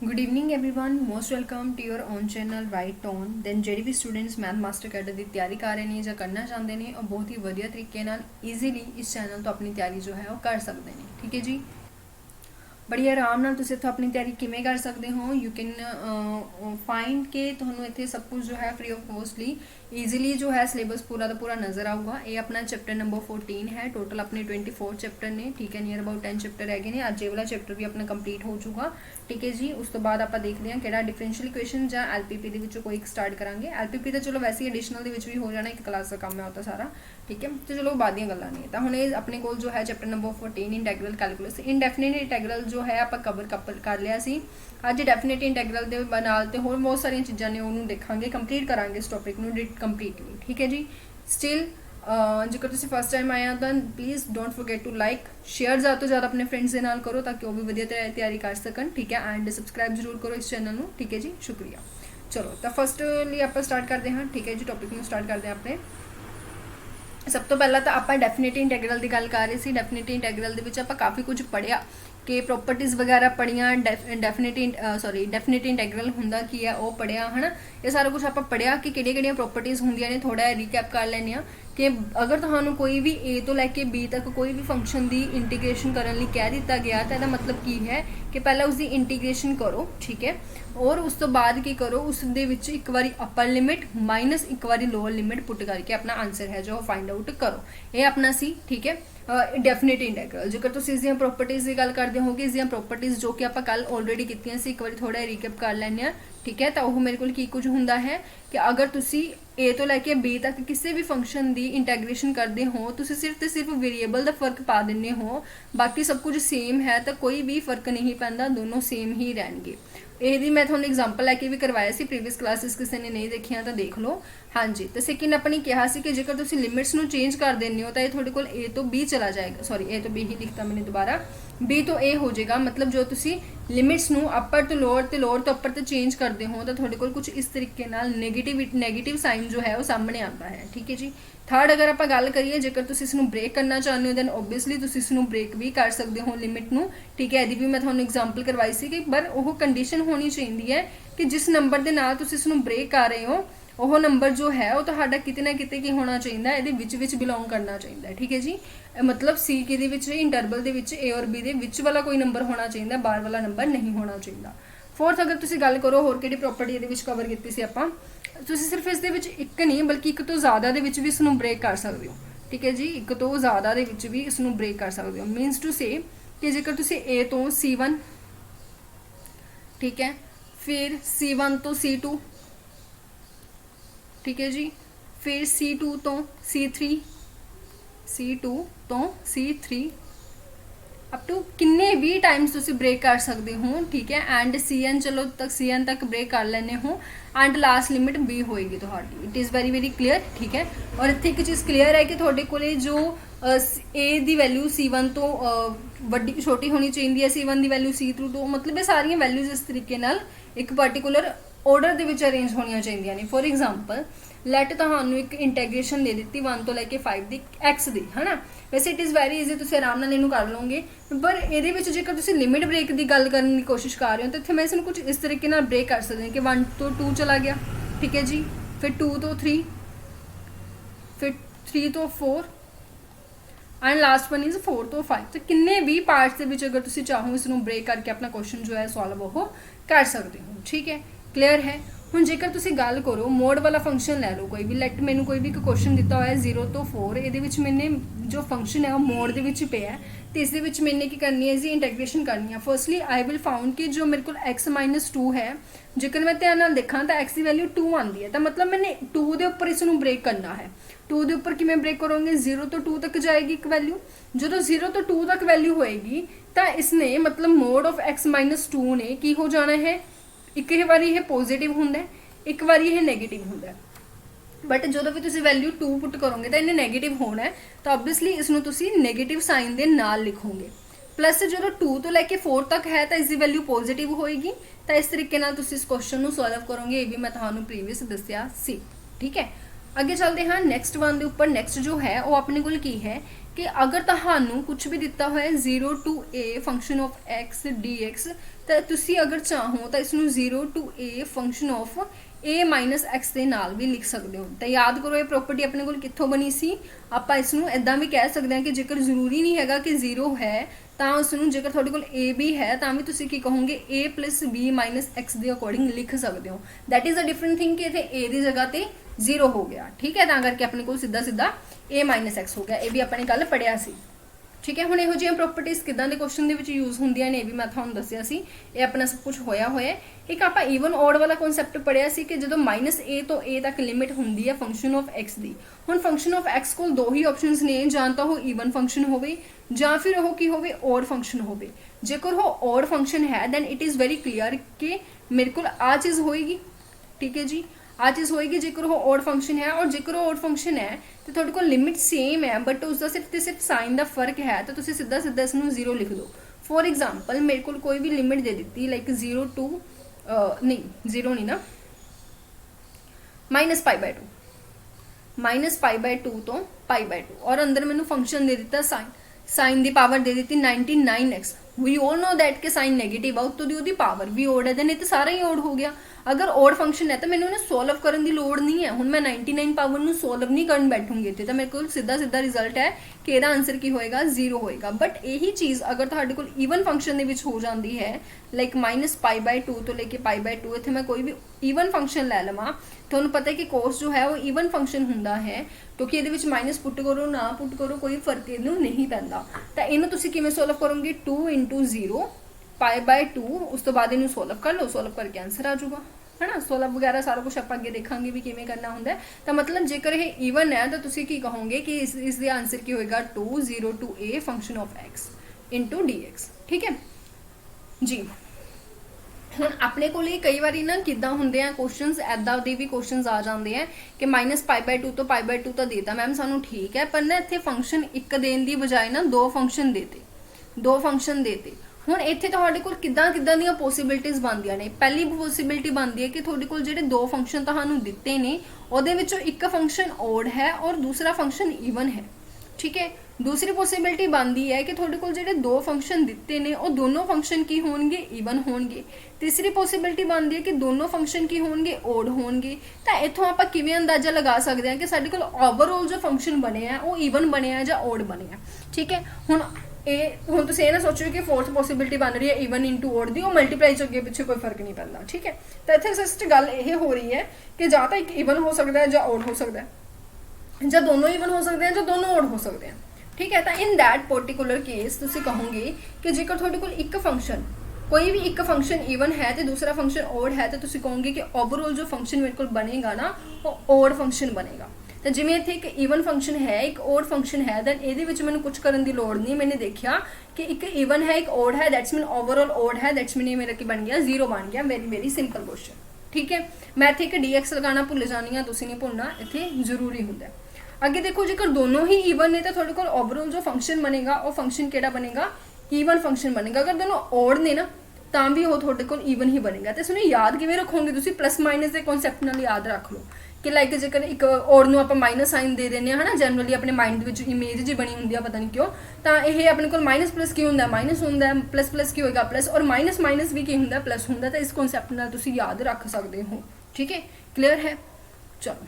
Good evening everyone most welcome to your own channel right on then ਜਿਹੜੇ ਵੀ students math master cadre ਦੀ ਤਿਆਰੀ ਕਰ ਰਹੇ ਨੇ ਜਾਂ ਕਰਨਾ ਚਾਹੁੰਦੇ ਨੇ ਉਹ ਬਹੁਤ ਹੀ ਵਧੀਆ ਤਰੀਕੇ ਨਾਲ ਈਜ਼ੀਲੀ ਇਸ ਚੈਨਲ ਤੋਂ ਆਪਣੀ ਤਿਆਰੀ ਜੋ ਹੈ ਉਹ ਕਰ ਸਕਦੇ ਨੇ ਠੀਕ ਹੈ ਜੀ बड़ी आराम नाल तुसीं इत्थों अपनी तैयारी किवें कर सकते हो यू कैन फाइंड के तुहानूं इत्थे सब कुछ जो है फ्री ऑफ कॉस्टली ईजीली जो है सिलेबस पूरा का पूरा नज़र आऊगा। ये अपना चैप्टर नंबर 14 है। टोटल अपने 24 चैप्टर ने ठीक है। नियर अबाउट 10 चैप्टर है अज ये वाला चैप्टर भी अपना कंप्लीट हो चुका ठीक है जी। उस तो बाद आप देखते हैं कि डिफरेंशियल इक्वेशन या LPP के कोई एक स्टार्ट करांगे। LPP तो चलो वैसे ही एडिशनल भी हो जाना, एक क्लास का काम है होता सारा ठीक है। तो चलो बाद दी गल्लां ने तो हुण अपने कोल जो है चैप्टर नंबर 14 इंटैग्रल कैलकुलस इनडेफिनिट इंटैग्रल जो है आप कवर कर लिया सी। अज डेफिनेट इंटैग्रल के नाल ते होर बहुत सारिया चीज़ां ने उन्होंने देखा कंप्लीट करांगे इस टॉपिक नूं कंप्लीटली ठीक है जी। स्टिल जेकर तुसीं फर्स्ट टाइम आए हो तो please don't forget to like share ज़्यादा तो ज़्यादा अपने फ्रेंड्स के नाल करो ताकि वो भी वधिया तैयारी कर सकन ठीक है। एंड सबसक्राइब जरूर करो इस चैनल नूं ठीक है जी। शुक्रिया। चलो तो फर्स्टली आप स्टार्ट करते हैं ठीक है जी। टॉपिक में स्टार्ट करते हैं अपने सब तो पहला तो आप डेफिनेट इंटैग्रल की गल कर रहे थे। डेफिनेट इंटैग्रल के काफ़ी कुछ पढ़िया कि प्रॉपर्टीज़ वगैरह पढ़िया डेफिनेट इंटैग्रल हुंदा की है वो पढ़िया है ना। ये सारा कुछ आप पढ़िया कि किहड़ियां प्रॉपर्टीज़ होंदियां ने थोड़ा रीकैप कर लैने कि अगर तुहानूं कोई भी ए तो लैके बी तक कोई भी फंक्शन की इंटीग्रेशन करने लई कह दिता गया तो इसका मतलब की है कि पहला उसकी इंटीग्रेशन करो ठीक है और उस तो बाद की करो उस दे विच एक बारी अपर लिमिट माइनस एक बारी लोअर लिमिट पुट करके अपना आंसर है जो फाइंड आउट करो। ये अपना सी ठीक है डेफिनेट इंटैग्रल। जेकर तुसीं इसदियां प्रॉपर्टीज़ की गल करते हो कि इसदियां प्रॉपर्टीज़ जो कि आप कल ऑलरेडी कीतियां सी एक बार थोड़ा रिकैप कर लैने ठीक है। तो वह मेरे को की कुछ हुंदा है कि अगर तुसी ए तो लैके बी तक किसी भी फंक्शन की इंटैग्रेशन करते हो तो सिर्फ तो सिर्फ वेरीएबल का फर्क पा देने हो, बाकी सब कुछ सेम है तो कोई भी फर्क नहीं पैंदा, दोनों सेम ही रहेंगे। यही मैं थोड़ा एग्जाम्पल लैके भी करवाया सी प्रीवियस क्लासेस किसी ने नहीं देखिया तो देख लो हाँ जी। तो सेकेंड अपनी कहा कि जेकर तुम लिमिट्स नूं चेंज कर देने हो तो ये थोड़े को ए तो बी चला जाएगा, सॉरी ए तो बी ही लिखता मैंने दोबारा, बी तो ए हो जाएगा। मतलब जो तुसी लिमिट्स नूं अपर तो लोअर तो अपर तो चेंज करते हो तो थोड़े को कुछ इस तरीके नाल नेगेटिव साइन जो है वो सामने आता है ठीक है जी। थर्ड अगर आप गल करिए जेकर तुसी इसनूं ब्रेक करना चाहते हो दैन ओबवियसली तुसी इसनूं ब्रेक भी कर सकते हो लिमिट नूं ठीक है। यदि भी मैं तुहानूं एग्जाम्पल करवाई सी कि पर वो कंडीशन होनी चाहिए है कि जिस नंबर के नाल तुसी इसनूं ब्रेक कर रहे हो वह नंबर जो है वो तुहाडा किते ना किते की होना चाहिए ये विच बिलोंग करना चाहिए ठीक है जी। मतलब सी के इंटरवल के विच ए और बी के विच वाला कोई नंबर होना चाहिए, बाहर वाला नंबर नहीं होना चाहिए। फोर्थ अगर तुसी गल करो होर किहड़ी प्रॉपर्टी ये कवर की सी आपां तुसी सिर्फ इस एक नहीं बल्कि एक तो ज़्यादा भी इसनूं ब्रेक कर सकते हो ठीक है जी। एक तो ज़्यादा भी इसनूं ब्रेक कर सकते हो मीनस टू से कि जेकर तुसी ए तो C1 ठीक है फिर C1 तो C2 ठीक है जी फिर C2 तो C3 C2 तो C3 अप टू किन्ने भी टाइम्स तुसी ब्रेक कर सकते हो ठीक है। एंड CN चलो तक CN तक ब्रेक कर लेने हो एंड लास्ट लिमिट B होएगी तो इट इज़ वेरी क्लीयर ठीक है। और इत्थे एक चीज़ क्लीयर है कि थोड़े कोले जो A की वैल्यू C1 तो वड्डी छोटी होनी चाहिए है, C1 की वैल्यू C2 तो मतलब ये सारिया वैल्यूज इस तरीके नाल एक पर्टिकुलर ऑर्डर के विच अरेंज होनी चाहिए ने। फॉर एग्जाम्पल लैट तुहानूं एक इंटैग्रेशन दे दी 1 तो लैके 5 की एक्स की है ना। वैसे इट इज़ वेरी ईजी तुसीं आराम नाल इहनूं कर लोगे पर ये जेकर तुसीं लिमिट ब्रेक की गल करने की कोशिश कर रहे हो तो इत्थे मैं इसनूं कुछ इस तरीके नाल ब्रेक कर सकती हूँ कि 1 तो 2 चला गया ठीक है जी फिर 2 तो 3 फिर 3 तो 4 एंड लास्ट वन इज़ 4 तो 5। तो किन्ने भी पार्ट्स के विच अगर तुसीं चाहो इसनूं ब्रेक करके अपना क्वेश्चन जो है सॉल्व वो कर सकते हो ठीक है। क्लीयर है। हुण जेकर तुसीं गल करो मोड वाला फंक्शन लै लो कोई भी लैट मैनूं कोई भी क्वेश्चन दिता हुआ है 0 तो 4 ये मैंने जो फंक्शन है वो मोड के विच पे है तो इस मैंने की करनी है जी इंटैग्रेशन करनी है। फर्स्टली आई विल फाउंड कि जो मेरे को x-2 है जेकर मैं ध्यान नाल देखा तो x की वैल्यू 2 आती है तो मतलब मैंने 2 के उपर इसनूं ब्रेक करना है। 2 के उपर किवें ब्रेक करोगे 0 तो 2 तक जाएगी एक वैल्यू, जो 0 तो 2 तक वैल्यू होएगी तो इसने मतलब मोड ऑफ x-2 ने की हो जाना है एक बारी यह पॉजिटिव होंदा है एक बारी यह नैगेटिव होंदा है। बट जो भी तुसीं वैल्यू 2 पुट करोगे तो इन्हें नैगेटिव होना है तो ऑब्वियसली इसनूं तुसीं नैगेटिव साइन के नाल लिखोगे। प्लस जो 2 तो लैके 4 तक है तो इसकी वैल्यू पॉजिटिव होएगी तो इस तरीके नाल तुसीं इस क्वेश्चन को सॉल्व करोगे। ये भी मैं तुहानूं प्रीवियस दस्सिया सी ठीक है। अगे चलते हैं नैक्सट वन के उपर। नैक्सट जो है वो अपने को की है कि अगर तुहानू कुछ भी दिता होया 0 to a function of x dx तो तुसी अगर चाहो तो इसनू 0 to a function of a minus x के नाल भी लिख सकते हो। तो याद करो ये प्रॉपर्टी अपने को कित्थों बनी सी, आपां इसनू इदां भी कह सकते हैं कि जेकर जरूरी नहीं हैगा कि 0 है तो उसनू जेकर तुहाडे कोल a भी है तो भी तुसी की कहोगे a plus b minus x के अकॉर्डिंग लिख सकते हो। That is a different thing कि इत्थे a की जगह ते 0 हो गया, ठीक है, करके अपने को सीधा सीधा a माइनस x हो गया। ये भी अपने कल पढ़िया सी, ठीक है। हुण इहो जिहियां प्रॉपर्टीज किदां दे क्वेश्चन दे विच यूज होंदियां ने, ये भी मैं तुहानूं दस्सिया सी। ये अपना सब कुछ होया होया। एक आपां ईवन ऑड वाला कॉन्सैप्ट पढ़िया सी कि जदों माइनस a तो a तक लिमिट हुंदी है फंक्शन ऑफ x दी। हुण फंक्शन ऑफ x कोल दो ही ऑप्शनस ने, जां तां ओह ईवन फंक्शन होवे जां फिर ओह की होवे ऑड फंक्शन होवे। जेकर ओह ऑड फंक्शन है then it is very clear कि मेरे कोल आ चीज़ होएगी, ठीक है जी, आ चीज़ होएगी जेकर वो ऑड फंक्शन है। और जेकर वो ऑड फंक्शन है तो थोड़े को लिमिट सेम है बट उसका सिर्फ साइन का फर्क है, तो तुम सीधा सीधा इसमें 0 लिख दो। फॉर एग्जाम्पल मेरे को कोई भी limit they the like 0 to नहीं 0 नहीं ना, -π/2 -π/2 तो π/2 और अंदर मैंने फंक्शन दे दिता साइन की पावर दे दी 99x। We all know that के साइन नेगेटिव आ उत्तों दी पावर भी ओड है, नहीं तो सारा ही ओड हो गया। अगर ओड फंक्शन है तो मैंने उन्हें सोल्व करने की लोड़ नहीं है। हुण मैं 99 पावर नूं सोल्व नहीं करन बैठूंगी इत्थे, तो मेरे को सीधा सीधा रिजल्ट है कि इहदा आंसर की होएगा 0 होएगा। बट यही चीज़ अगर तुहाडे कोल ईवन फंक्शन दे विच हो जाती है लाइक -π/2 तो लेके π/2, इत्थे मैं कोई भी ईवन फंक्शन लै लवां, तुहानूं पता है कि कोस जो है वो ईवन फंक्शन हुंदा है क्योंकि इहदे विच माइनस पुट करो ना पुट करो कोई फर्क इहनूं नहीं पैंदा। तो इहनूं तुसीं किवें सोल्व करोगे 2 × 0 π/2, उस तो बाद इनू सोल्व कर लो, सोल्व करके आंसर आ जाऊगा, है ना। सोल्व वगैरह सारा कुछ आप अगे देखांगे भी किवें करना हुंदा है। तो मतलब जेकर ये ईवन है तो तुसीं की कहोगे कि इस दे आंसर की होएगा 2 0 to a function of x × dx, ठीक है जी। हुण अपने को कई बार ना किदां हुंदे आ क्वेश्चनस, ऐदां दे भी क्वेश्चनस आ जाते हैं कि -π/2 तो π/2 तो देता मैम सानू, ठीक है, पर ना इत्थे फंक्शन एक देने की बजाय ना दो फंक्शन देते। हुण इत्थे तुहाडे कोल किदां दीयां पॉसिबिलिटीज़ बनदियां ने। पहली पॉसिबिलिटी बनती है कि तुहाडे कोल जिहड़े दो फंक्शन तुहानूं दिते ने उहदे विचों एक फंक्शन ऑड है और दूसरा फंक्शन ईवन है, ठीक है। दूसरी पॉसिबिलिटी बनती है कि तुहाडे कोल जिहड़े दो फंक्शन दिते ने वो दोनों फंक्शन की होणगे ईवन होणगे। तीसरी पॉसिबिलिटी बनती है कि दोनों फंक्शन की होणगे ऑड होणगे। तो इत्थों आपां किवें अंदाजा लगा सकते हैं कि साडे कोल ओवरऑल जो फंक्शन बने हैं वो ईवन बने हैं जां ऑड बने हैं, ठीक है। हुण तुसीं ना सोचो कि फोर्थ पॉसिबिलिटी बन रही है ईवन इंटू ऑड दी, और मल्टीप्लाई अगे पिछे कोई फर्क नहीं पैंदा, ठीक है। तो इत्थे जस्ट गल ये हो रही है कि जां तां एक ईवन हो सकता है जां ऑड हो सकता है, जां दोनों ईवन हो सकते हैं जां दोनों ऑड हो सकते हैं, ठीक है। तो इन दैट पर्टिकुलर केस तुसीं कहोगे कि जेकर तुहाडे कोल एक फंक्शन कोई भी एक फंक्शन ईवन है तो दूसरा फंक्शन ऑड है तो तुसीं कहोगे कि ओवरऑल जो फंक्शन मेरे को बनेगा ना वो ऑड फंक्शन बनेगा। तो जिवें इत्थे एक ईवन फंक्शन है एक ऑड फंक्शन है दैन इहदे विच मैनूं कुछ करन दी लोड़ नहीं। मैंने देखा कि एक ईवन है एक ऑड है, दैट्स मीन ओवरऑल ऑड है, दैट्स मीन ये मेरा की बन गया 0 बन गया। वेरी वेरी सिंपल क्वेश्चन, ठीक है। मैं इत्थे एक dx लगाना भुल जानी हाँ, तुसीं नहीं भुलना, इत्थे जरूरी हुंदा है। अगे देखो जेकर दोनों ही ईवन ने तो तुहाडे कोल ओवरऑल जो फंक्शन बनेगा वो फंक्शन किहड़ा बनेगा, ईवन फंक्शन बनेगा। अगर दोनों ऑड ने ना तां भी वो तुहाडे कोल ईवन ही बनेगा। तो इसनूं याद किवें रखोगे तुसीं, प्लस माइनस के कॉन्सैप्ट नाल याद रख लो कि लाइक जेकर एक ऑड नूं आपां माइनस साइन दे देने है ना, जनरली अपने माइंड विच इमेज जी बनी हुंदी है पता नहीं क्यों, तो यह अपने कोल माइनस प्लस की हुंदा, माइनस हुंदा, प्लस प्लस की होएगा प्लस, और माइनस माइनस भी की हुंदा प्लस हुंदा। तो इस कॉन्सैप्ट नाल तुसीं याद रख सकते हो, ठीक है, क्लीयर है। चलो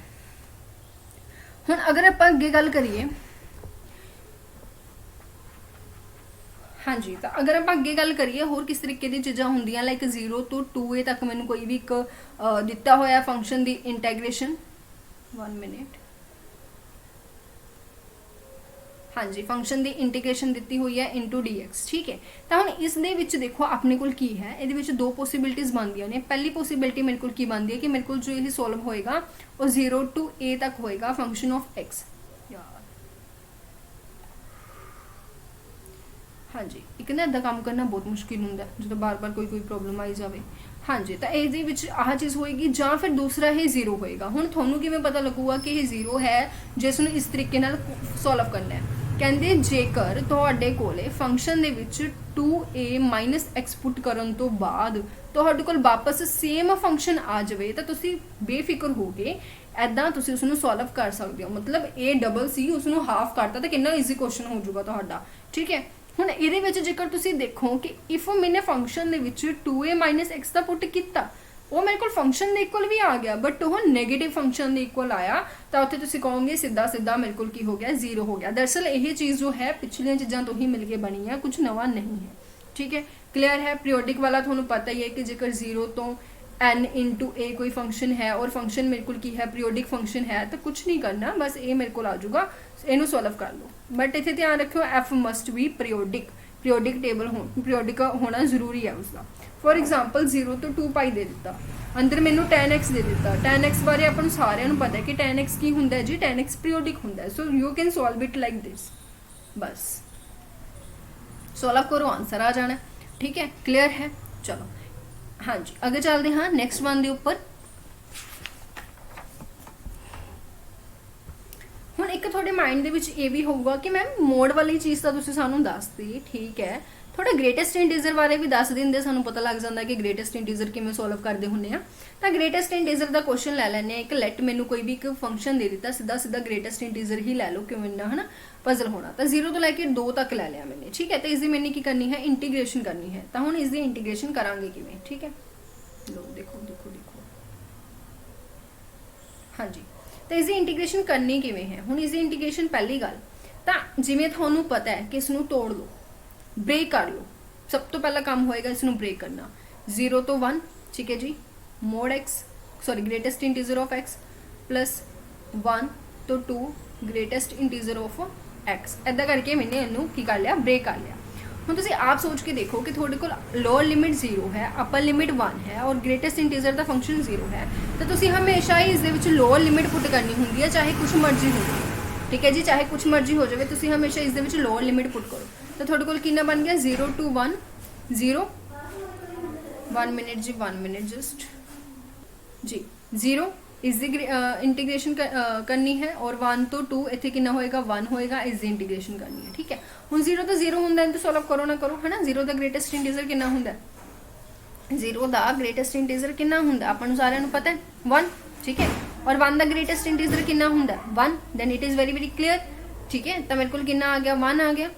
हुण अगर आपां अगे गल करिए, हाँ जी, तो अगर आप अगे गल करिए होर किस तरीके की चीज़ां होंदियां लाइक 0 to 2a तक मैंने कोई भी एक दिता होया फंक्शन की इंटैग्रेशन, 1 मिनट, हाँ जी, फंक्शन की इंटीग्रेशन दी हुई है इंटू dx, ठीक है। तो हम इस दे विच देखो अपने कोल की है, ये दो पॉसिबिलिटीज़ बनदियां ने। पहली पॉसिबिलिटी मेरे को की बनती है कि मेरे को जो ये सॉल्व होएगा वो 0 to a तक होएगा फंक्शन ऑफ x। हाँ जी, एक ना इदा काम करना बहुत मुश्किल होंगे जो बार बार कोई प्रॉब्लम आई जाए। हाँ जी, तो ये आह चीज़ होएगी जां फिर दूसरा ही 0 होएगा। हुण तुहानूं किवें पता लगूगा कि ये 0 है जिसनूं इस तरीके नाल सॉल्व करना है। कहते जेकर तुहाडे कोले फंक्शन दे विच 2a माइनस x पुट करन तो बाद तुहाडे कोल वापस सेम फंक्शन आ जाए तो तुसीं बेफिक्र हो गए ਐਦਾਂ ਤੁਸੀਂ ਉਸ ਨੂੰ ਸੋਲਵ ਕਰ ਸਕਦੇ ਹੋ। मतलब a डबल c ਉਸ ਨੂੰ ਹਾਫ ਕਰਤਾ ਤਾਂ ਕਿੰਨਾ ਈਜ਼ੀ ਕੁਐਸਚਨ ਹੋ ਜਾਊਗਾ ਤੁਹਾਡਾ। ਠੀਕ ਹੈ, ਹੁਣ ਇਹਦੇ ਵਿੱਚ ਜੇਕਰ ਤੁਸੀਂ ਦੇਖੋ ਕਿ ਇਫ ਮੈਨੇ ਫੰਕਸ਼ਨ ਦੇ ਵਿੱਚ 2a x ਦਾ ਪੁੱਟ ਕੀਤਾ, ਉਹ ਮੇਰੇ ਕੋਲ ਫੰਕਸ਼ਨ ਦੇ ਇਕੁਅਲ ਵੀ ਆ ਗਿਆ, ਬਟ ਉਹ ਨੈਗੇਟਿਵ ਫੰਕਸ਼ਨ ਦੇ ਇਕੁਅਲ ਆਇਆ, ਤਾਂ ਉੱਥੇ ਤੁਸੀਂ ਕਹੋਗੇ ਸਿੱਧਾ ਸਿੱਧਾ ਮੇਰੇ ਕੋਲ ਕੀ ਹੋ ਗਿਆ, 0 ਹੋ ਗਿਆ। ਦਰਅਸਲ ਇਹ ਚੀਜ਼ ਜੋ ਹੈ ਪਿਛਲੀਆਂ ਚੀਜ਼ਾਂ ਤੋਂ ਹੀ ਮਿਲ ਕੇ ਬਣੀ ਹੈ, ਕੁਝ ਨਵਾਂ ਨਹੀਂ ਹੈ। ठीक है, क्लियर है। पीरियोडिक वाला थोड़ा पता ही है कि जेकर 0 तो n इंटू ए कोई फंक्शन है और फंक्शन मेरे को की है पीरियोडिक फंक्शन है, तो कुछ नहीं करना, बस ए मेरे को आ जाऊगा, इनू सॉल्व कर लो। बट इतने ध्यान रखियो F must be periodic table हो, पीरियोडिक होना जरूरी है उसका। फॉर एग्जाम्पल 0 तो 2 पाई दे दिता, अंदर मैनू tan x दे दिता। tan x बारे अपन सारे पता है कि tan x की होंगे जी, tan x पीरियोडिक होंगे, so you can solve it like this, बस सॉल्व करो, आंसर आ जाना। ठीक है, क्लियर है। चलो हाँ जी, अगे चलते हाँ नैक्सट वन के उपर। हुण एक थोड़े माइंड दे विच ये भी होगा कि मैम मोड वाली चीज़ तो तुसीं सानूं दस दी, ठीक है, थोड़ा ग्रेटेस्ट इंटीजर बारे भी दस देंगे, सानूं पता लग जाता है कि ग्रेटेस्ट इंटीजर किवें सॉल्व करते हुंदे आ। तो ग्रेटेस्ट इंटीजर का क्वेश्चन लै लैंदे, एक लैट मैनू कोई भी एक फंक्शन दे दिता, सीधा सीधा ग्रेटेस्ट इंटीजर ही लै लो, किवें ना है ना पजल होना। तो 0 तो लैके 2 तक लै लिया मैंने, ठीक है। तो इसकी मैंने की करनी है, इंटीग्रेशन करनी है। तो हुण इसकी इंटीग्रेशन करांगे किवें, ठीक है। लो देखो देखो देखो, हाँ जी, तो इसकी इंटीग्रेशन करनी किवें है। हुण इसकी इंटीग्रेशन पहली गल तो जिवें तुहानूं पता है कि इसनूं तोड़ लो, ब्रेक कर लो। सब तो पहला काम होएगा इसनूं ब्रेक करना। 0 तो 1, ठीक है जी, mod x sorry greatest integer of x plus 1 तो 2 ग्रेटेस्ट इंटीजर ऑफ x, ऐदा करके मैंने इनू की कर लिया, ब्रेक कर लिया। हुण तुसीं आप सोच के देखो कि थोड़े कोल लोअर लिमिट 0 है, अपर लिमिट 1 है और ग्रेटेस्ट इंटीजर का फंक्शन 0 है, तो तुसीं हमेशा ही इस लोअर लिमिट पुट करनी होंगी है, चाहे कुछ मर्जी हो जाए। ठीक है जी, चाहे कुछ मर्जी हो जाए, तुसीं हमेशा इस लोअर लिमिट पुट करो। तो थोड़े कोल कितना बन गया, 0 to 1 0, 1 मिनट जी, 1 मिनट जस्ट जी, 0 इसकी इंटीग्रेशन करनी है और 1 तो 2 इतने कितना होएगा, 1 होएगा, इसकी इंटीग्रेशन करनी है। ठीक है, हुण 0 तो 0 होंदा, तो सॉल्व करो ना करो, है ना। 0 का ग्रेटेस्ट इंटीजर कितना होंदा, 0 का ग्रेटेस्ट इंटीजर कितना होंदा, आपां सारिआं नूं पता है 1, ठीक है। और 1 का ग्रेटेस्ट इंटीजर कितना होंदा, 1, then it is very very clear. ठीक है, तो मेरे को कितना आ गया, 1 आ गया,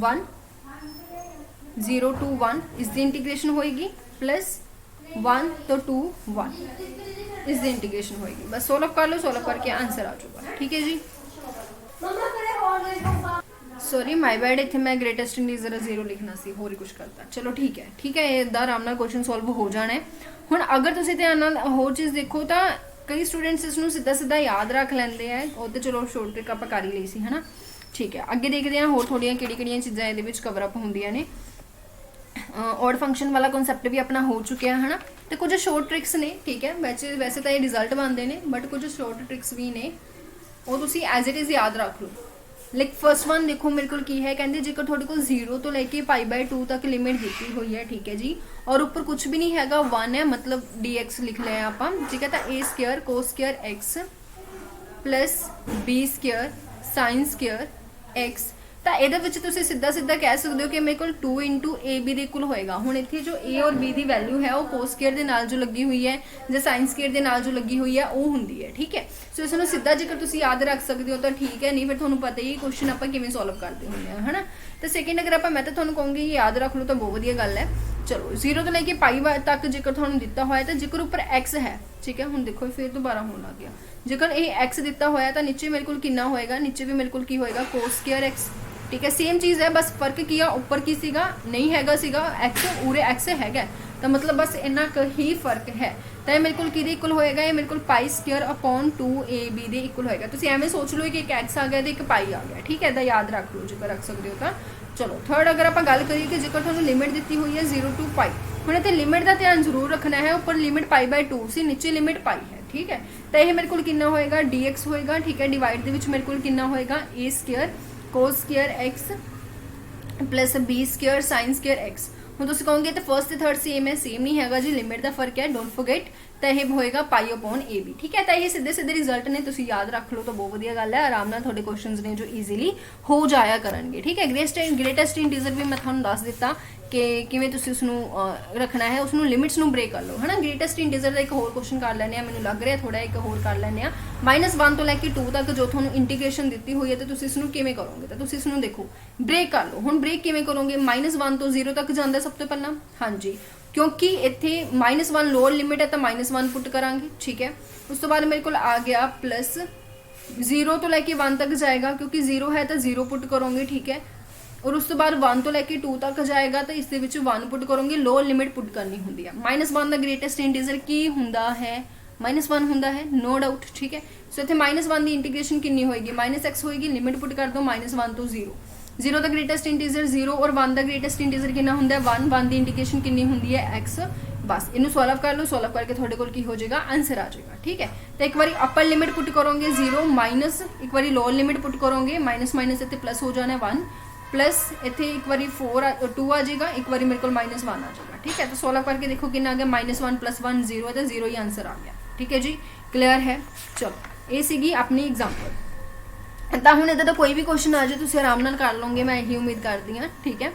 1 0 to 1 इसकी इंटीग्रेशन होएगी, प्लस 1 तो 2 1 इसकी इंटीग्रेशन होएगी। बस सॉल्व कर लो, सॉल्व करके आंसर आ जाएगा। ठीक है जी, सॉरी माय बैड, इतने मैं ग्रेटेस्ट इंटीजर 0 लिखना सी, होर कुछ करता। चलो ठीक है, ठीक है, इदा आराम नाल क्वेश्चन सॉल्व हो जाना है। हुण अगर तुसीं ध्यान नाल होर चीज़ देखो तो कई स्टूडेंट्स इसनूं सीधा सीधा याद रख लैंदे हैं, वो तो चलो शॉर्ट ट्रिक आपां कर ही लई सी, है ना। ठीक है, अगे देखते हैं होर थोड़ियां किहड़ियां चीज़ां इहदे विच कवर अप होंदियां ने। ऑड फंक्शन वाला कॉन्सैप्ट भी अपना हो चुकिया है ना, तो कुछ शॉर्ट ट्रिक्स ने, ठीक है। वैसे तो ये रिजल्ट बनते हैं, बट कुछ शॉर्ट ट्रिक्स भी ने, वो तुसी एज इट इज़ याद रख लो। लाइक फर्स्ट वन देखो मेरे को की है, कहते जेकर थोड़े को 0 तो लेके π/2 तक लिमिट दी हुई है, ठीक है जी, और ऊपर कुछ भी नहीं हैगा, 1 है, मतलब dx लिख लिया आप, ठीक है। तो a² cos² x plus b² sin² x, तो ये सीधा सीधा कह सकते हो कि मेरे को 2 इंटू ए बी इक्वल होएगा। हुण इत्थे जो ए और बी की वैल्यू है वो cos² दे नाल जो लगी हुई है या sin² दे नाल जो लगी हुई है वो हुंदी है, ठीक है। सो इसनूं सीधा जेकर तुसीं याद रख सकते हो तो ठीक है, नहीं फिर तुहानूं पता ही क्वेश्चन आपां किवें सॉल्व करते हुंदे आ, है ना। तो सैकेंड अगर आपां मैं तो तुहानूं कहूँगी याद रख लो तो बहुत वधिया गल है। चलो 0 तो लेके π तक जेकर तुहानूं दिता होया तो जेकर उपर x है, ठीक है। हुण देखो फिर दोबारा होण लग गया, जेकर ये x दिता होया तो नीचे मेरे को कितना होएगा, नीचे भी मेरे को की होएगा cos² x, ठीक है। सेम चीज़ है, बस फर्क किया ऊपर की सीगा नहीं हैगा सीगा एक्स, उरे एक्स हैगा, तो मतलब बस इन्ना ही फर्क है। तो ये मेरे को कि इक्वल होएगा, ये मेरे को π²/2ab दे इक्वल होएगा। तुसीं एवें सोच लो कि एक एक्स आ गया तो एक पाई आ गया, ठीक है। इदा याद रख लो जेकर रख सकते हो तो। चलो थर्ड अगर आप गल करिए कि जेकर तुहानूं लिमिट दी हुई है 0 to π, हुण इत्थे लिमिट का ध्यान जरूर रखना है, ऊपर लिमिट π/2 सी, नीचे लिमिट π है, ठीक है। तो यह मेरे को कितना होएगा, dx होएगा, ठीक है। डिवाइड दे विच मेरे को कितना होएगा, a² cos² x plus b² sin² x। हुण तुसीं कहोगे तो फर्स्ट ते थर्ड सेम है, सेम नहीं हैगा जी, लिमिट का फर्क है, डोंट फॉरगेट तो यह होएगा पाई अपॉन ए बी। ठीक है, तो ये सीधे सीधे रिजल्ट ने, तुसीं याद रख लो तो बहुत वधिया गल है, आराम नाल तुहाडे क्वेश्चंस ने जो ईजीली हो जाया करनगे। ठीक है, ग्रेटेस्ट इंटीजर भी मैं तुहानूं दस दिता कि किवें तुसीं उसनूं रखना है, उसनूं लिमिट्स नूं ब्रेक कर लो है ना। ग्रेटेस्ट इंटीजर का एक होर क्वेश्चन कर लैंदे आ, मैनूं लग रहा थोड़ा एक होर कर लैंदे आ। -1 तो लैके 2 तक जो तुहानूं इंटीग्रेशन दित्ती हुई है तो तुसीं इसनूं किवें करोगे, तो तुसीं इसनूं देखो ब्रेक कर लो। हुण ब्रेक किवें करोगे, -1 तो 0 तक जांदा सब तो पहला, हाँ जी, क्योंकि इत्थे -1 लोअर लिमिट है तो -1 पुट करांगे। ठीक है, उस तो बाद मेरे को आ गया प्लस 0 तो लैके 1 तक जाएगा, क्योंकि 0 है तो 0 पुट करोगे। ठीक है, और उस तो बाद 1 तो लैके 2 तक जाएगा तो इस 1 पुट करोगे, लोअर लिमिट पुट करनी होंदी है। -1 का ग्रेटेस्ट इंटीजर की हुंदा है, -1 हुंदा है, नो डाउट। ठीक है, सो इत्थे -1 की इंटीग्रेशन कितनी होएगी, -x होएगी, लिमिट पुट कर दो -1 तो 0, 0 का ग्रेटेस्ट इंटीजर 0 और 1 का ग्रेटेस्ट इंटीजर कितना होंदा है 1, 1 की इंटीग्रेशन कितनी होंदी है x। बस इनू सॉल्व कर लो, सॉल्व करके थोड़े कोल की हो जाएगा, आंसर आ जाएगा। ठीक है, तो एक बार अपर लिमिट पुट करोगे 0 माइनस, एक बार लोअर लिमिट पुट करोगे, माइनस माइनस इतने प्लस हो जाना है 1, प्लस इतने एक बार 2 आ जाएगा, एक बार मेरे को -1 आ जाएगा। ठीक है, तो सॉल्व करके देखो कितना आ गया, -1 + 1 0 है, तो 0 ही आंसर आ गया। ठीक है जी, क्लियर है। चलो ये सीगी अपनी एग्जाम्पल। तो हुण इधर कोई भी क्वेश्चन आ जाए तुसीं आराम नाल कर लोगे, मैं यही उम्मीद करती हाँ। ठीक है,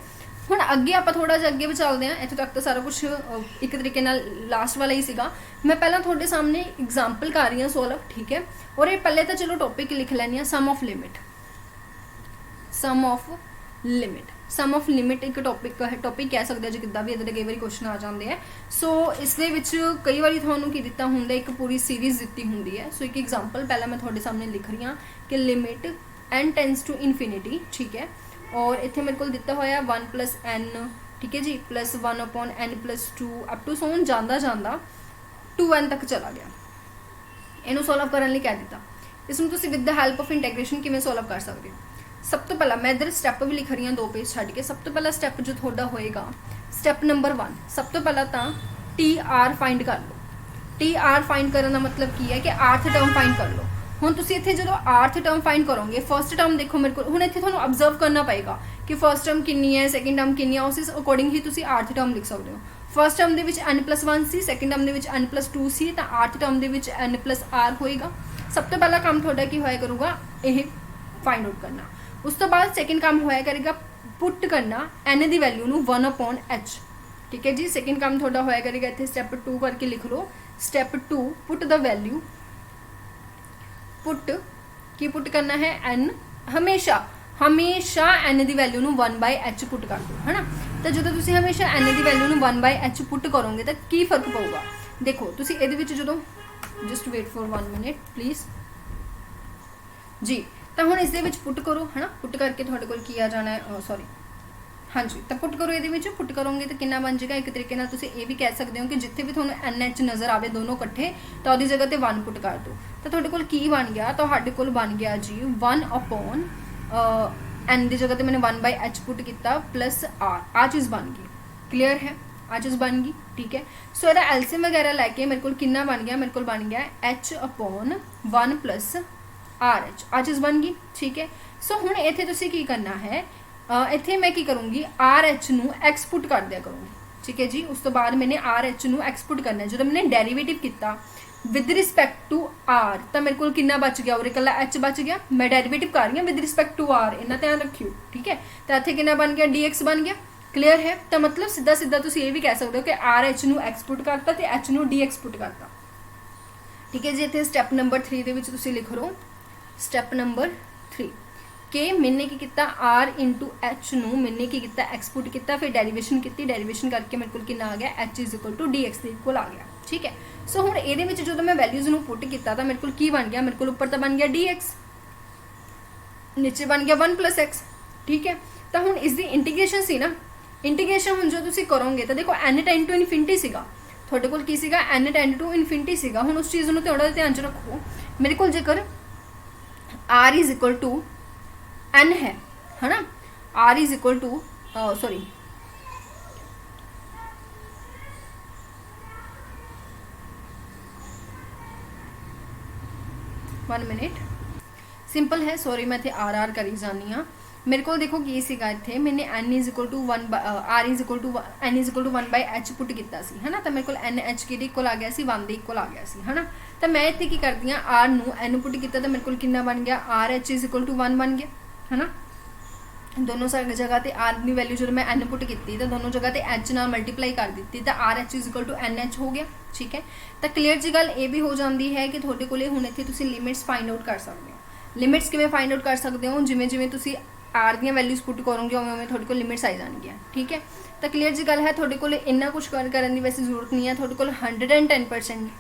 हुण अगे आपां थोड़ा जिहा अगे भी चलते हैं, इत्थों तक तो सारा कुछ एक तरीके नाल लास्ट वाला ही सीगा। मैं पहला थोड़े सामने एग्जाम्पल कर रही हूँ सॉल्व। ठीक है, और ये पहले तो चलो टॉपिक लिख लैनी आ, sum of limit. Sum of limit, sum of limit एक टॉपिक कह सकते हो जी, किद्दां भी इधर कई बार क्वेश्चन आ जाते हैं। सो इस दे विच कई बार तुहानूं की दिता हुंदा, एक पूरी सीरीज़ दित्ती हुंदी है। सो एक एग्जाम्पल पहला मैं थोड़े सामने लिख रही हाँ कि limit n tends to infinity. ठीक है, और इत्थे मेरे को दिता होया 1 + n। ठीक है जी, प्लस 1/n + 2 अप टू सोन जांदा जांदा 2n तक चला गया। इनू सॉल्व करने लई कह दिता, इसनूं तुसीं विद द हेल्प ऑफ इंटैग्रेशन किवें सॉल्व कर सकते हो। सब तो पहला मैं इधर स्टैप भी लिख रही हाँ 2 पेज छड्ड के। सब तो पहला स्टैप जो थोड़ा होएगा, स्टैप नंबर 1, सब तो पहला तो TR फाइंड कर लो। TR फाइंड करने का मतलब की है कि आर्थ टर्म फाइंड कर लो। हुण तुसीं इत्थे जो आर्थ टर्म फाइंड करोगे, फर्स्ट टर्म देखो मेरे को, हुण इत्थे तुहानूं ऑब्जर्व करना पएगा कि फर्स्ट टर्म कितनी है, सैकेंड टर्म कितनी है, उस अकॉर्डिंग ही तुसीं आर्थ टर्म लिख सकते हो। फर्स्ट टर्म दे विच n + 1 सी, सैकेंड टर्म दे विच n + 2 सी, तो आर्थ टर्म दे विच n + r होएगा। सब तो पहला काम थोड़ा की होया करूँगा, यह फाइंड आउट करना। उस तो बाद सैकेंड काम होया करेगा पुट करना n की वैल्यू नूं 1/h। ठीक है जी, सैकेंड काम थोड़ा होया करेगा, इत्थे स्टैप 2 करके लिख लो, step 2 put the value, put की पुट करना है n, हमेशा हमेशा n की वैल्यू नूं 1/h पुट कर दो, है ना। तो जो तुसीं हमेशा n की वैल्यू नूं 1/h पुट करोगे तो की फर्क पऊगा, देखो तुसीं इहदे विच जदों, just wait for 1 minute please जी। तो हुण इस दे विच पुट करो, है ना, पुट करके तुहाडे कोल की आ जाना है, सॉरी हाँ जी, तो पुट करो, ये पुट करोगे तो कितना बन जाएगा। एक तरीके नाल तुसीं ये भी कह सकते हो कि जिथे भी तुहानूं NH नज़र आवे दोनों इकट्ठे, तो उसकी जगह पर 1 पुट कर दो, तो तुहाडे कोल की बन गया, तुहाडे कोल बन गया जी 1/n की जगह पर मैंने 1/h पुट किया प्लस r, आ चीज़ बन गई। क्लीयर है, आ चीज़ बन गई। ठीक है, सो यदा एलसीएम वगैरह लैके मेरे को कितना बन गया, मेरे को बन गया h/1 + RH, आ चीज़ बन गई। ठीक है, सो हुण इत्थे तुसीं की करना है, इत्थे मैं की करूँगी RH नूं x पुट कर दिया करूँगी। ठीक है जी, उस तो बाद मैंने RH नूं x पुट करना है। जो मैंने डेरीवेटिव किया विद रिस्पैक्ट टू r, तो मेरे को कितना बच गया, और कला h बच गया। मैं डेरीवेटिव कर रही हूँ विद रिस्पैक्ट टू r, इन्ना ध्यान रखियो। ठीक है, तो इत्थे कितना बन गया, dx बन गया। क्लीयर है, तो मतलब सीधा सीधा तुसीं ये भी कह सकते हो कि RH नूं x पुट करता तो h नूं dx पुट करता। ठीक है जी, इत्थे स्टैप नंबर 3 दे विच तुसीं लिख लो, स्टैप नंबर 3 के मैंने की किया r × h नूं मैंने की किया x पुट किया, फिर डेरीवेशन की, डेरीवेशन करके मेरे को कितना आ गया h = dx के इक्वल आ गया। ठीक है, सो हुण इहदे विच जो मैं वैल्यूज़ नूं पुट किया तो मेरे को की बन गया, मेरे को ऊपर तो बन गया dx, नीचे बन गया 1 + x। ठीक है, तो हुण इसकी इंटीग्रेशन सी ना, इंटीग्रेशन हुण जो तुसीं करोगे तो देखो n टेंड टू इनफिनिटी सीगा, तुहाडे कोल की सीगा n टेंड टू इनफिनिटी सीगा। हुण उस चीज़ नूं थोड़ा ध्यान च रखो, मेरे को जेकर r = n है ना, r = सॉरी 1 मिनट, सिंपल है, सॉरी मैं इत्थे r करी जानी हाँ। मेरे को देखो की सीगा इत्थे मैंने n is equal to 1 r is equal to n is equal to 1/h put किया सी है ना, तो मेरे को NH किहदे इक्वल आ गया सी 1 दे इक्वल आ गया सी है ना। तो मैं इत्थे की करदी हां r नू n पुट किया तो मेरे को कितना बन गया RH इज इक्वल टू 1 बन गया है ना। दोनों जगह ते r की वैल्यू जो मैं n पुट की तो दोनों जगह ते h नाल मल्टीप्लाई कर दी तो RH is equal to NH हो गया। ठीक है, तो क्लीयर जी गल ये भी हो जाती है कि थोड़े कोले हुण इत्थे तुसीं लिमिट्स फाइंड आउट कर सकते हो। लिमिट्स किवें फाइंड आउट कर सकते हो, जिवें जिवें तुसीं आर दी वैल्यूज़ पुट करोगे उवें उवें थोड़े को लिमिट्स आई जाएगी। ठीक है, तो क्लीयर जी गल है, थोड़े को इन्ना कुछ करने की वैसे जरूरत नहीं है। थोड़े को 110%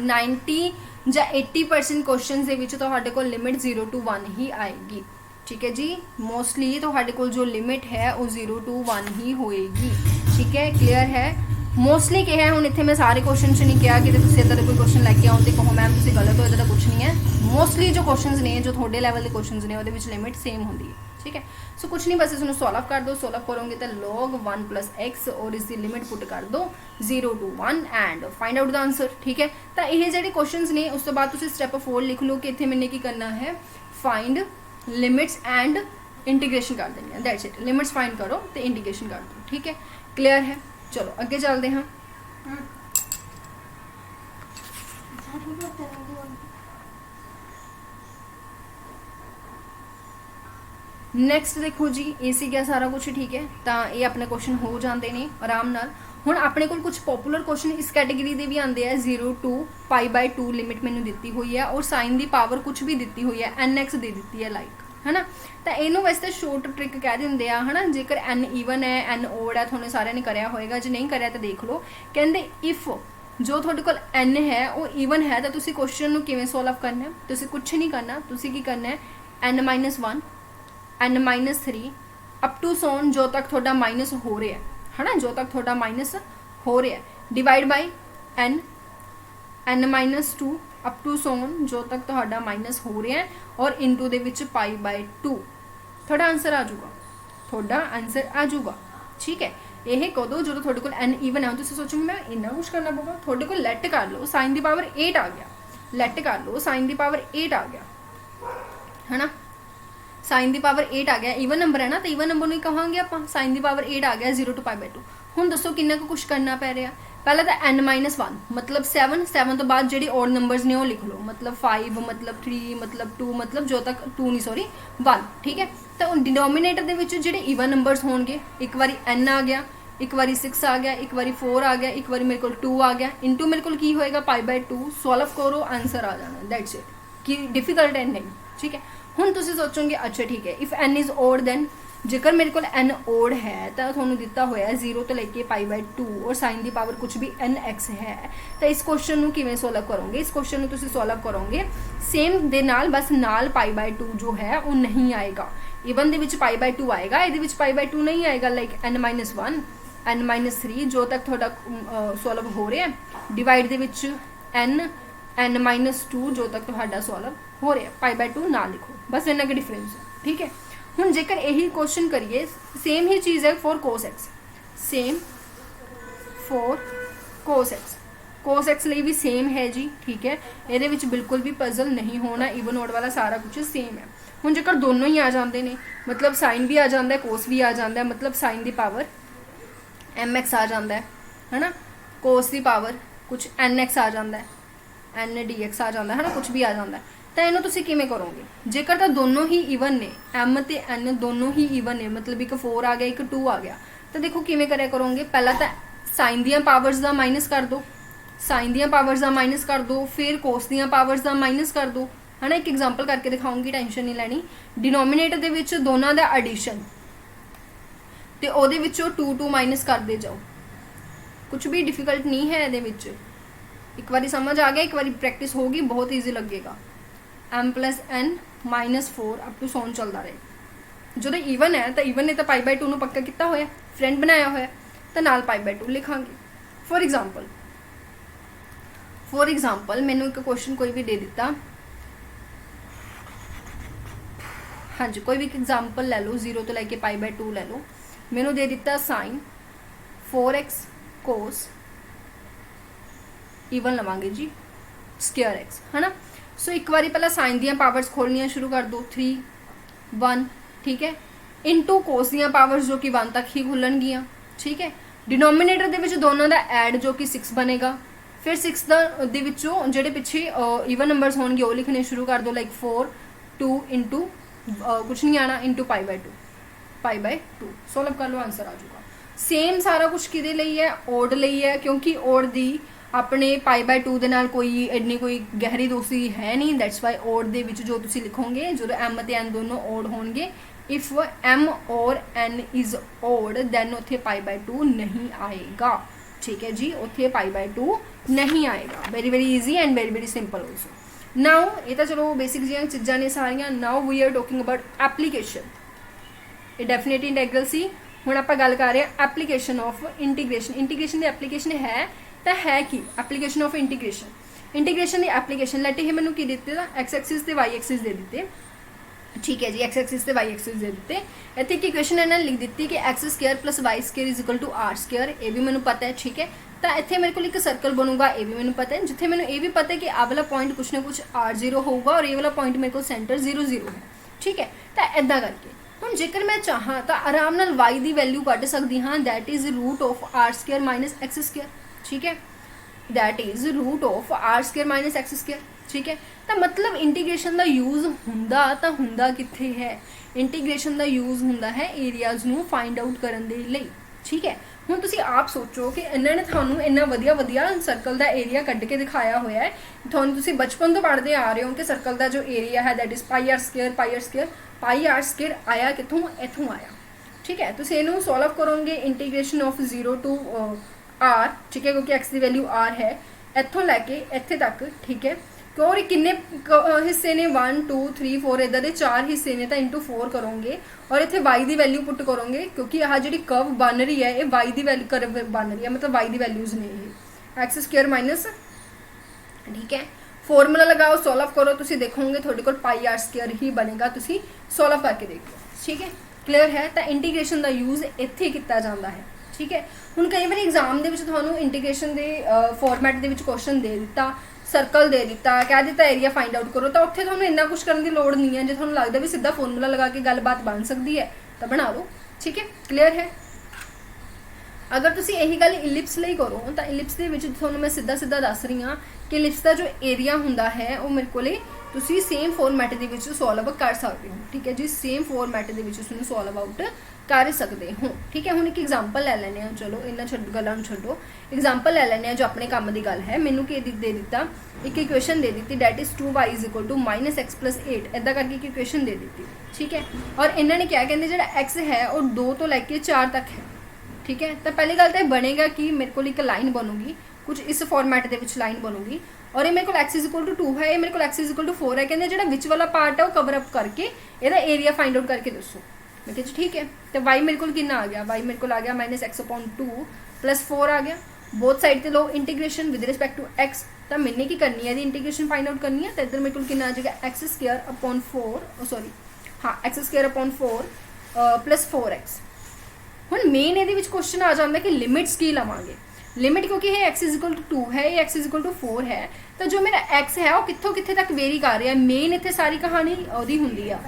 90 या 80% क्वेश्चन के विच तुहाडे कोल लिमिट 0 to 1 ही आएगी। ठीक है जी, मोस्टली तुहाडे कोल जो लिमिट है वो 0 to 1 ही होएगी। ठीक है, क्लीयर है। मोस्टली क्या है, हुण इत्थे मैं सारे क्वेश्चन च नहीं कहा कि तुसीं इदां दे कोई क्वेश्चन लैके आओ तो कहो मैम तुसीं गलत हो, इदां दा कुछ नहीं है। मोस्टली जो क्वेश्चन ने जो थोड़े लैवल के क्वेश्चन ने वो लिमिट सेम होंगी है। ठीक है, सो कुछ नहीं, बस इसमें सॉल्व कर दो। सॉल्व करोगे तो log 1 + x और इसकी लिमिट पुट कर दो 0 to 1 and find out the answer. ठीक है, तो ये जो क्वेश्चन ने उस तो बाद तुसीं स्टैप 4 लिख लो कि इत्थे मैंने की करना है फाइंड लिमिट्स एंड इंटीग्रेशन कर देनी है। दैट्स इट, लिमिट्स फाइंड करो तो इंटीग्रेशन कर दो। ठीक है, क्लियर है। चलो अगे चलते हैं। नैक्सट देखो जी, ये सी गया सारा कुछ। ठीक है, तो ये अपने क्वेश्चन हो जाते हैं आराम नाल। हुण अपने कोल कुछ पॉपूलर क्वेश्चन इस कैटेगरी के भी आते हैं। 0 to π/2 लिमिट मैंने दी हुई है और साइन की पावर कुछ भी दी हुई है, NX दे दी है लाइक है ना। तो इनू वैसे शॉर्ट ट्रिक कह देंगे है ना, जेकर n ईवन है n ओड है, थोड़े सारे ने कराया होएगा, जो नहीं कराया तो देख लो। कहते इफ जो थोड़े कोल n है वो ईवन है तो तुसी क्वेश्चन नू किवें सॉल्व करना है, तुसी कुछ नहीं करना, तुसी की करना है n-1 n-3 अप टू सोन जो तक थोड़ा माइनस हो रहा है ना, जो तक थोड़ा माइनस हो रहा है, divide by n n-2 up to सोन जो तक थोड़ा माइनस हो रहा है और इंटू दे विच π/2 थोड़ा आंसर आ जाऊगा, थोड़ा आंसर आ जाऊगा। ठीक है, यह कदों जो थोड़े को n ईवन है, तुम सोचोगे मैं इन्ना कुछ करना पऊगा। थोड़े को लैट कर लो, साइन की पावर 8 आ गया, लैट कर लो साइन की पावर 8 आ गया है ना, साइन की पावर 8 आ गया। ईवन नंबर है ना, तो ईवन नंबर नहीं कहांगे आप, साइन की पावर 8 आ गया 0 to π/2। हुण दसो किन्ना कुछ करना पै रहा। पहले तो n-1 मतलब 7 तो बाद जी ऑड नंबर्स ने वो लिख लो, मतलब 5 मतलब 3 मतलब 2 मतलब जो तक 2 नहीं सॉरी 1। ठीक है, तो डिनोमीनेटर के जो ईवन नंबर्स होंगे, एक बारी n आ गया, एक बारी 6 आ गया, एक बारी 4 आ गया, एक बारी मेरे को 2 आ गया, इंटू मेरे को की होएगा π/2। सॉल्व करो, आंसर आ जाना। दैट्स इट, कि डिफिकल्ट है नहीं। ठीक है, हुण तुसीं सोचोगे अच्छा ठीक है if n is odd then, जेकर मेरे को n ओड है तो थोड़ा दिता होया 0 तो लेके π/2 और साइन की पावर कुछ भी NX है, तो इस क्वेश्चन को किवें सॉल्व करोगे। इस क्वेश्चन को तुसीं सॉल्व करोगे सेम दे नाल, बस नाल π/2 जो है वो नहीं आएगा। इवन दे विच π/2 आएगा, ये विच π/2 नहीं आएगा। लाइक n-1 n-3 जो तक थोड़ा सॉल्व हो रहा है, डिवाइड दे विच n-2 जो तक थोड़ा सॉल्व हो रहा है, π/2 ना लिखो, बस इन्ना का डिफरेंस है। ठीक है, हुण जेकर यही क्वेश्चन करिए, सेम ही चीज़ है for cos x, same for cos x, cos x लिए भी सेम है जी। ठीक है, ये बिल्कुल भी पजल नहीं होना, इवन ओड वाला सारा कुछ सेम है। हुण जेकर दोनों ही आ जाते हैं, मतलब साइन भी आ जाता है, कोस भी आ जाता है, मतलब साइन की पावर mx आ जाता है ना, कोस की पावर कुछ nx आ जाता है, n-dx आ जाता है ना, कुछ भी आ जाता है। तो इन्हों तुसीं किवें करोगे, जेकर तो दोनों ही ईवन ने, m ते n दोनों ही ईवन ने, मतलब एक 4 आ गया एक 2 आ गया, तो देखो किवें करया करोगे। पहला तो साइन दियां पावर्स का माइनस कर दो, साइन दियां पावर्स का माइनस कर दो, फिर कोस दियां पावर्स का माइनस कर दो है ना। एक एग्जाम्पल करके दिखाऊंगी, टेंशन नहीं लैनी। डिनोमीनेटर दे विच दोनों का एडिशन, तो उहदे विचों 2 माइनस करते जाओ, कुछ भी डिफिकल्ट नहीं है ये। एक बार समझ आ गया, एक बार प्रैक्टिस होगी, बहुत ईजी लगेगा। m+n-4 अप टू सोन चलता रहे। जो ईवन है तो ईवन ने तो π/2 को पक्का किया होया, फ्रेंड बनाया होया, तो नाल π/2 लिखांगे। फॉर एग्जाम्पल मैनू एक क्वेश्चन कोई भी दे दिता, हाँ जी कोई भी एग्जाम्पल ले लो, 0 तो लैके π/2 ले लो। मैनू दे दिता साइन 4x कोस, ईवन लवांगे जी स्क्वायर x है ना। सो एक बार पहला साइन दियां पावर्स खोलनियां शुरू कर दो, 3 1 ठीक है, इनटू कोस ਦੀਆਂ ਪਾਵਰਸ ਜੋ ਕਿ 1 ਤੱਕ ਹੀ ਖੁੱਲਣਗੀਆਂ, ਠੀਕ ਹੈ। ਡਿਨੋਮੀਨੇਟਰ ਦੇ ਵਿੱਚ ਦੋਨਾਂ ਦਾ ਐਡ ਜੋ ਕਿ 6 ਬਣੇਗਾ। ਫਿਰ 6 ਦਾ ਦੇ ਵਿੱਚੋਂ ਜਿਹੜੇ ਪਿੱਛੇ ਈਵਨ ਨੰਬਰਸ ਹੋਣਗੇ ਉਹ ਲਿਖਣੇ ਸ਼ੁਰੂ ਕਰ ਦਿਓ, ਲਾਈਕ 4 2 ਇੰਟੂ ਕੁਛ ਨਹੀਂ ਆਣਾ ਇੰਟੂ π/2 ਸੋਲਵ ਕਰ ਲਓ, ਆਂਸਰ ਆ ਜਾਊਗਾ। ਸੇਮ ਸਾਰਾ ਕੁਝ ਕਿਹਦੇ ਲਈ ਹੈ, ਓਡ ਲਈ ਹੈ, ਕਿਉਂਕਿ ਓਡ ਦੀ ਆਪਣੇ π/2 ਦੇ ਨਾਲ ਕੋਈ ਇੰਨੀ ਕੋਈ ਗਹਿਰੀ ਦੋਸਤੀ ਹੈ ਨਹੀਂ। ਦੈਟਸ ਵਾਈ ਓਡ ਦੇ ਵਿੱਚ ਜੋ ਤੁਸੀਂ ਲਿਖੋਗੇ ਜਦੋਂ m ਅਤੇ n ਦੋਨੋਂ ਓਡ ਹੋਣਗੇ, ਇਫ m ਔਰ n ਇਜ਼ ਓਡ ਦੈਨ ਉੱਥੇ π/2 ਨਹੀਂ ਆਏਗਾ, ਠੀਕ ਹੈ ਜੀ, ਉੱਥੇ π/2 ਨਹੀਂ ਆਏਗਾ। Very very easy and very very simple also. Now ਇਹ ਤਾਂ ਚਲੋ ਬੇਸਿਕ ਜਿਹੀਆਂ ਚੀਜ਼ਾਂ ਨੇ ਸਾਰੀਆਂ। Now we are talking about application. ਇਹ ਡੈਫੀਨੇਟ ਇੰਟੈਗਰਲ ਸੀ। ਹੁਣ ਆਪਾਂ ਗੱਲ ਕਰ ਰਹੇ ਹਾਂ ਐਪਲੀਕੇਸ਼ਨ ਆਫ ਇੰਟੀਗ੍ਰੇਸ਼ਨ। ਇੰਟੀਗ੍ਰੇਸ਼ਨ ਦੀ ਐਪਲੀਕੇਸ਼ਨ ਹੈ ਤਾਂ ਹੈ ਕੀ, ਐਪਲੀਕੇਸ਼ਨ ਆਫ ਇੰਟੀਗ੍ਰੇਸ਼ਨ। ਇੰਟੀਗ੍ਰੇਸ਼ਨ ਦੀ ਐਪਲੀਕੇਸ਼ਨ ਲੈਟ ਇਹ ਮੈਨੂੰ ਕੀ ਦਿੱਤੇ ਤਾਂ x ਐਕਸਿਸ ਤੇ y ਐਕਸਿਸ ਦੇ ਦਿੱਤੇ, ਠੀਕ ਹੈ ਜੀ, x ਐਕਸਿਸ ਤੇ y ਐਕਸਿਸ ਦੇ ਦਿੱਤੇ। ਇੱਥੇ ਇੱਕ ਇਕੁਏਸ਼ਨ ਇਹਨਾਂ ਨੇ ਲਿਖ ਦਿੱਤੀ ਕਿ x² + y² = r²। ਇਹ ਵੀ ਮੈਨੂੰ ਪਤਾ ਹੈ, ਠੀਕ ਹੈ। ਤਾਂ ਇੱਥੇ ਮੇਰੇ ਕੋਲ ਇੱਕ ਸਰਕਲ ਬਣੂਗਾ, ਇਹ ਵੀ ਮੈਨੂੰ ਪਤਾ ਹੈ, ਜਿੱਥੇ ਮੈਨੂੰ ਇਹ ਵੀ ਪਤਾ ਹੈ ਕਿ ਆਹ ਵਾਲਾ ਪੁਆਇੰਟ ਕੁਛ ਨਾ ਕੁਛ r0 ਹੋਊਗਾ ਔਰ ਇਹ ਵਾਲਾ ਪੁਆਇੰਟ ਮੇਰੇ ਕੋਲ ਸੈਂਟਰ 0 0 ਹੈ, ਠੀਕ ਹੈ। ਤਾਂ ਇੱਦਾਂ ਕਰਕੇ ਹੁਣ ਜੇਕਰ ਮੈਂ ਚਾਹਾਂ ਤਾਂ ਆਰਾਮ ਨਾਲ y ਦੀ ਵੈਲਿਊ ਕੱਢ ਸਕਦੀ ਹਾਂ, ਦੈਟ ਇਜ਼ √r² - x², ਠੀਕ ਹੈ, ਦੈਟ ਇਜ਼ √r² - x², ਠੀਕ ਹੈ। ਤਾਂ ਮਤਲਬ ਇੰਟੀਗ੍ਰੇਸ਼ਨ ਦਾ ਯੂਜ਼ ਹੁੰਦਾ ਕਿੱਥੇ ਹੈ? ਇੰਟੀਗ੍ਰੇਸ਼ਨ ਦਾ ਯੂਜ਼ ਹੁੰਦਾ ਹੈ ਏਰੀਆਜ਼ ਨੂੰ ਫਾਈਂਡ ਆਊਟ ਕਰਨ ਦੇ ਲਈ, ਠੀਕ ਹੈ। ਹੁਣ ਤੁਸੀਂ ਆਪ ਸੋਚੋ ਕਿ ਇਹਨਾਂ ਨੇ ਤੁਹਾਨੂੰ ਇੰਨਾ ਵਧੀਆ ਸਰਕਲ ਦਾ ਏਰੀਆ ਕੱਢ ਕੇ ਦਿਖਾਇਆ ਹੋਇਆ ਹੈ। ਤੁਹਾਨੂੰ ਤੁਸੀਂ ਬਚਪਨ ਤੋਂ ਪੜ੍ਹਦੇ ਆ ਰਹੇ ਹੋ ਕਿ ਸਰਕਲ ਦਾ ਜੋ ਏਰੀਆ ਹੈ ਦੈਟ ਇਜ਼ πr² ਆਇਆ ਕਿੱਥੋਂ? ਇੱਥੋਂ ਆਇਆ, ਠੀਕ ਹੈ। ਤੁਸੀਂ ਇਹਨੂੰ ਸੋਲਵ ਕਰੋਗੇ ਇੰਟੀਗ੍ਰੇਸ਼ਨ ਆਫ 0 to r, ਠੀਕ ਹੈ, ਕਿਉਂਕਿ x ਦੀ ਵੈਲਿਊ r ਹੈ, ਇੱਥੋਂ ਲੈ ਕੇ ਇੱਥੇ ਤੱਕ, ਠੀਕ ਹੈ। ਕਿਉਂ ਕਿੰਨੇ ਹਿੱਸੇ ਨੇ 1 2 3 4 ਇੱਦਾਂ ਦੇ 4 ਹਿੱਸੇ ਨੇ, ਤਾਂ ਇੰਟੂ 4 ਕਰੋਗੇ ਔਰ ਇੱਥੇ y ਦੀ ਵੈਲਿਊ ਪੁੱਟ ਕਰੋਗੇ, ਕਿਉਂਕਿ ਆਹ ਜਿਹੜੀ ਕਰਵ ਬਣ ਰਹੀ ਹੈ ਇਹ y ਦੀ ਵੈਲਿਊ ਕਰਵ ਬਣ ਰਹੀ ਹੈ, ਮਤਲਬ y ਦੀ ਵੈਲਿਊਜ਼ ਨੇ ਇਹ x² ਠੀਕ ਹੈ। ਫਾਰਮੂਲਾ ਲਗਾਓ, ਸੋਲਵ ਕਰੋ, ਤੁਸੀਂ ਦੇਖੋਗੇ ਤੁਹਾਡੇ ਕੋਲ πr² ਹੀ ਬਣੇਗਾ। ਤੁਸੀਂ ਸੋਲਵ ਕਰਕੇ ਦੇਖੋ, ਠੀਕ ਹੈ, ਕਲੀਅਰ ਹੈ। ਤਾਂ ਇੰਟੀਗ੍ਰੇਸ਼ਨ ਦਾ ਯੂਜ਼ ਇੱਥੇ ਕੀਤਾ ਜਾਂਦਾ ਹੈ, ਠੀਕ ਹੈ। ਹੁਣ ਕਈ ਵਾਰੀ ਐਗਜ਼ਾਮ ਦੇ ਵਿੱਚ ਤੁਹਾਨੂੰ ਇੰਟੀਗ੍ਰੇਸ਼ਨ ਦੇ ਫਾਰਮੈਟ ਦੇ ਵਿੱਚ ਕੁਐਸਚਨ ਦੇ ਦਿੱਤਾ, ਸਰਕਲ ਦੇ ਦਿੱਤਾ, ਕਹਿ ਦਿੱਤਾ ਏਰੀਆ ਫਾਈਂਡ ਆਊਟ ਕਰੋ, ਤਾਂ ਉੱਥੇ ਤੁਹਾਨੂੰ ਇੰਨਾ ਕੁਝ ਕਰਨ ਦੀ ਲੋੜ ਨਹੀਂ ਹੈ। ਜੇ ਤੁਹਾਨੂੰ ਲੱਗਦਾ ਵੀ ਸਿੱਧਾ ਫਾਰਮੂਲਾ ਲਗਾ ਕੇ ਗੱਲਬਾਤ ਬਣ ਸਕਦੀ ਹੈ ਤਾਂ ਬਣਾ ਲਓ, ਠੀਕ ਹੈ, ਕਲੀਅਰ ਹੈ। ਅਗਰ ਤੁਸੀਂ ਇਹੀ ਗੱਲ ਇਲਿਪਸ ਲਈ ਕਰੋ ਤਾਂ ਇਲਿਪਸ ਦੇ ਵਿੱਚ ਤੁਹਾਨੂੰ ਮੈਂ ਸਿੱਧਾ ਦੱਸ ਰਹੀ ਹਾਂ ਕਿ ਇਲਿਪਸ ਦਾ ਜੋ ਏਰੀਆ ਹੁੰਦਾ ਹੈ ਉਹ ਮੇਰੇ ਕੋਲੇ ਤੁਸੀਂ ਸੇਮ ਫਾਰਮੈਟ ਦੇ ਵਿੱਚ ਸੋਲਵ ਕਰ ਸਕਦੇ ਹੋ, ਠੀਕ ਹੈ ਜੀ, ਸੇਮ ਫਾਰਮੈਟ ਦੇ ਵਿੱਚ ਉਸਨੂੰ ਸੋਲਵ ਆਊਟ ਕਰ ਸਕਦੇ ਹੋ, ਠੀਕ ਹੈ। ਹੁਣ ਇੱਕ ਐਗਜ਼ਾਮਪਲ ਲੈ ਲੈਂਦੇ ਹਾਂ, ਚਲੋ ਇਹਨਾਂ ਗੱਲਾਂ ਨੂੰ ਛੱਡੋ, ਐਗਜ਼ਾਮਪਲ ਲੈ ਲੈਂਦੇ ਹਾਂ ਜੋ ਆਪਣੇ ਕੰਮ ਦੀ ਗੱਲ ਹੈ। ਮੈਨੂੰ ਕੀ ਦੇ ਦਿੱਤਾ, ਇੱਕ ਇਕੁਏਸ਼ਨ ਦੇ ਦਿੱਤੀ ਦੈਟ ਇਜ਼ 2y = -x + 8, ਇੱਦਾਂ ਕਰਕੇ ਇੱਕ ਇਕੁਏਸ਼ਨ ਦੇ ਦਿੱਤੀ, ਠੀਕ ਹੈ। ਔਰ ਇਹਨਾਂ ਨੇ ਕਿਹਾ, ਕਹਿੰਦੇ ਜਿਹੜਾ x ਹੈ ਉਹ 2 ਤੋਂ ਲੈ ਕੇ 4 ਤੱਕ ਹੈ, ਠੀਕ ਹੈ। ਤਾਂ ਪਹਿਲੀ ਗੱਲ ਤਾਂ ਇਹ ਬਣੇਗਾ ਕਿ ਮੇਰੇ ਕੋਲ ਇੱਕ ਲਾਈਨ ਬਣੂਗੀ, ਕੁਝ ਇਸ ਫਾਰਮੈਟ ਦੇ ਵਿੱਚ ਲਾਈਨ ਬਣੂਗੀ, ਔਰ ਇਹ ਮੇਰੇ ਕੋਲ x = 2 ਹੈ, ਇਹ ਮੇਰੇ ਕੋਲ x = 4 ਹੈ। ਕਹਿੰਦੇ ਜਿਹੜਾ ਵਿੱਚ ਵਾਲਾ ਪਾਰਟ ਹੈ ਉਹ ਕਵਰ ਅਪ ਕਰਕੇ ਇਹਦਾ ਏਰੀਆ ਫਾਈਂਡ ਆਊਟ ਕਰਕੇ ਦੱਸੋ। मैं कहा ठीक है। तो y मेरे को कितना आ गया, y मेरे को आ गया -x/2 + 4 आ गया। बोथ साइड से लो integration with respect to x। तो मैंने की करनी है, इंटीग्रेशन फाइंड आउट करनी है। तो इधर मेरे को कितना आ जाएगा x² सॉरी हाँ x² + 4x। ਹੁਣ ਮੇਨ ਇਹਦੇ ਵਿੱਚ ਕੁਐਸਚਨ ਆ ਜਾਂਦਾ ਕਿ ਲਿਮਿਟਸ ਕੀ ਲਵਾਂਗੇ। ਲਿਮਿਟ ਕਿਉਂਕਿ ਇਹ x = 2 ਹੈ, ਇਹ x = 4 ਹੈ, ਤਾਂ ਜੋ ਮੇਰਾ x ਹੈ ਉਹ ਕਿੱਥੋਂ ਕਿੱਥੇ ਤੱਕ ਵੇਰੀ ਕਰ ਰਿਹਾ। ਮੇਨ ਇੱਥੇ ਸਾਰੀ ਕਹਾਣੀ ਉਹਦੀ ਹੁੰਦੀ ਆ,